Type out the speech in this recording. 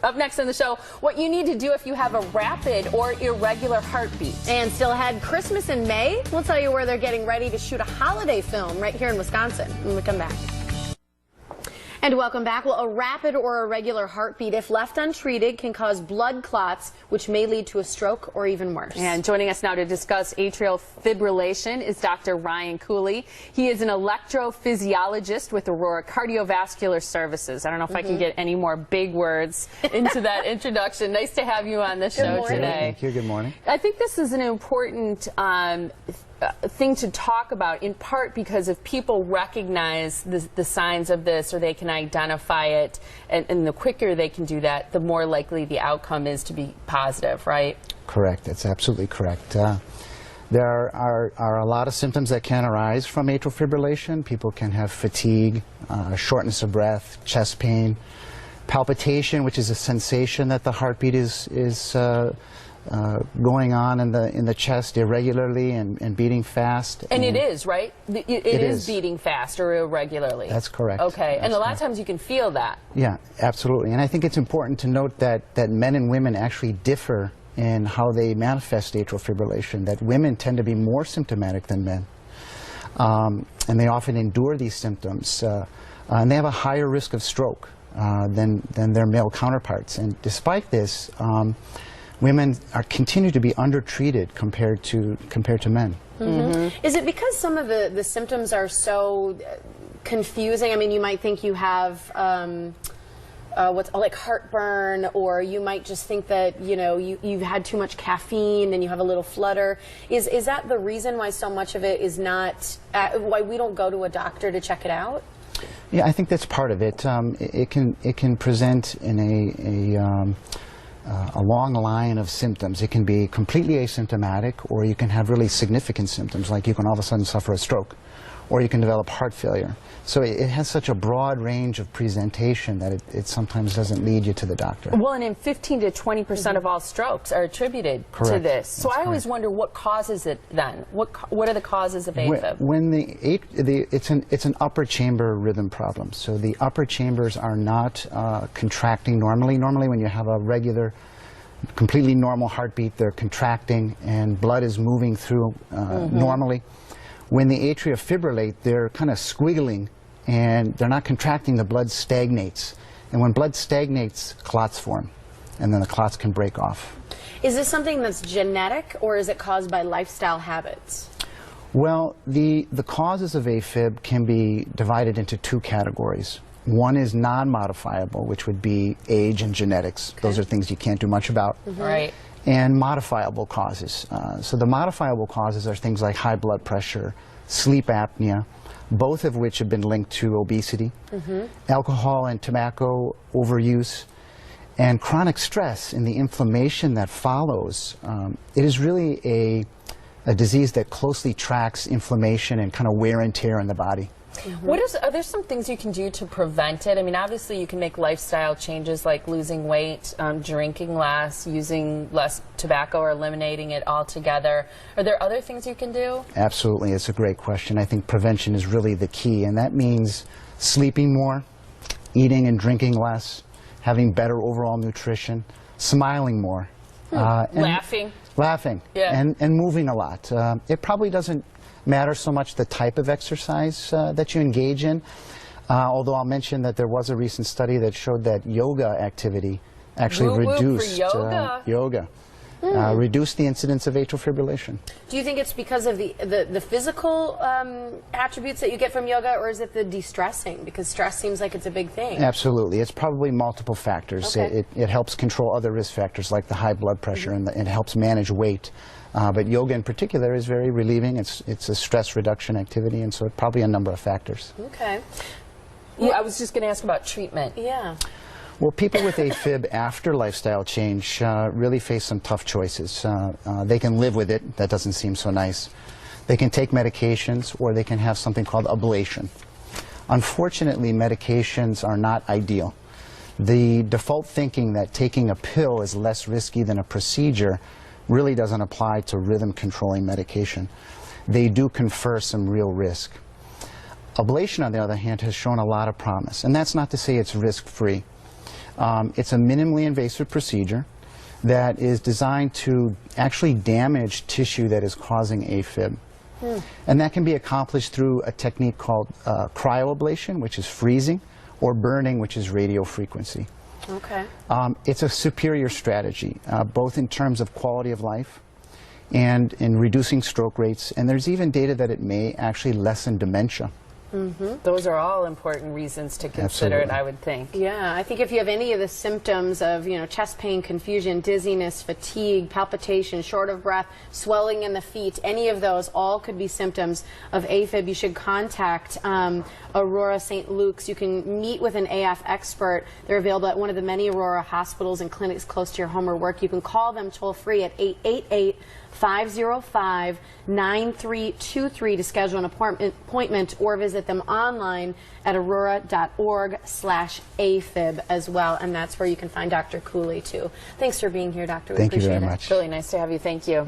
Up next on the show, what you need to do if you have a rapid or irregular heartbeat. And still ahead, Christmas in May. We'll tell you where they're getting ready to shoot a holiday film right here in Wisconsin when we come back. And welcome back. Well, a rapid or irregular heartbeat, if left untreated, can cause blood clots, which may lead to a stroke or even worse. And joining us now to discuss atrial fibrillation is Dr. Ryan Cooley. He is an electrophysiologist with Aurora Cardiovascular Services. I don't know if I can get any more big words into that introduction. Nice to have you on the show today. Thank you. Good morning. I think this is an important thing to talk about, in part because if people recognize the signs of this, or they can identify it, and the quicker they can do that, the more likely the outcome is to be positive, right? Correct. That's absolutely correct. There are a lot of symptoms that can arise from atrial fibrillation. People can have fatigue, shortness of breath, chest pain, palpitation, which is a sensation that the heartbeat is going on in the chest irregularly and beating fast. And it is, right? It is beating fast or irregularly. That's correct. Okay, and a lot of times you can feel that. Yeah, absolutely. And I think it's important to note that men and women actually differ in how they manifest atrial fibrillation, that women tend to be more symptomatic than men. And they often endure these symptoms. And they have a higher risk of stroke than their male counterparts. And despite this, women continue to be undertreated compared to men. Is it because some of the symptoms are so confusing? I mean, you might think you have what's like heartburn, or you might just think that you've had too much caffeine and you have a little flutter. Is that the reason why so much of it is not why we don't go to a doctor to check it out? Yeah, I think that's part of it. It can present in a long line of symptoms. It can be completely asymptomatic, or you can have really significant symptoms, like you can all of a sudden suffer a stroke, or you can develop heart failure. So it has such a broad range of presentation that it sometimes doesn't lead you to the doctor. Well, and in 15 to 20% of all strokes are attributed to this. So I always wonder what causes it then. What are the causes of AFib? When it's an upper chamber rhythm problem. So the upper chambers are not contracting normally. Normally when you have a regular, completely normal heartbeat, they're contracting and blood is moving through normally. When the atria fibrillate, they're kind of squiggling and they're not contracting, the blood stagnates. And when blood stagnates, clots form, and then the clots can break off. Is this something that's genetic, or is it caused by lifestyle habits? Well, the causes of AFib can be divided into two categories. One is non-modifiable, which would be age and genetics. Okay. Those are things you can't do much about. Right. And modifiable causes. So the modifiable causes are things like high blood pressure, sleep apnea, both of which have been linked to obesity, alcohol and tobacco overuse, and chronic stress and the inflammation that follows. It is really a disease that closely tracks inflammation and kind of wear and tear in the body. Are there some things you can do to prevent it? I mean, obviously you can make lifestyle changes like losing weight, drinking less, using less tobacco, or eliminating it altogether. Are there other things you can do? Absolutely. It's a great question. I think prevention is really the key, and that means sleeping more, eating and drinking less, having better overall nutrition, smiling more. Laughing. Yeah. And moving a lot. It probably doesn't matter so much the type of exercise that you engage in, although I'll mention that there was a recent study that showed that yoga activity actually reduced reduced the incidence of atrial fibrillation. Do you think it's because of the physical attributes that you get from yoga, or is it the de-stressing? Because stress seems like it's a big thing. Absolutely. It's probably multiple factors. Okay. It helps control other risk factors like the high blood pressure, and it helps manage weight. But yoga in particular is very relieving. It's a stress reduction activity, and so it's probably a number of factors. Okay. Yeah, I was just going to ask about treatment. Yeah. Well, people with AFib after lifestyle change really face some tough choices. They can live with it. That doesn't seem so nice. They can take medications, or they can have something called ablation. Unfortunately, medications are not ideal. The default thinking that taking a pill is less risky than a procedure really doesn't apply to rhythm controlling medication. They do confer some real risk. Ablation, on the other hand, has shown a lot of promise, and that's not to say it's risk-free. It's a minimally invasive procedure that is designed to actually damage tissue that is causing AFib. And that can be accomplished through a technique called cryoablation, which is freezing, or burning, which is radiofrequency. Okay. It's a superior strategy, both in terms of quality of life and in reducing stroke rates. And there's even data that it may actually lessen dementia. Those are all important reasons to consider it, Absolutely. I would think. Yeah, I think if you have any of the symptoms of, chest pain, confusion, dizziness, fatigue, palpitation, short of breath, swelling in the feet, any of those all could be symptoms of AFib. You should contact Aurora St. Luke's. You can meet with an AF expert. They're available at one of the many Aurora hospitals and clinics close to your home or work. You can call them toll-free at 888-505-9323 to schedule an appointment, or visit them online at aurora.org/AFib as well. And that's where you can find Dr. Cooley, too. Thanks for being here, Doctor. We Thank you appreciate very it. much. Really nice to have you. Thank you.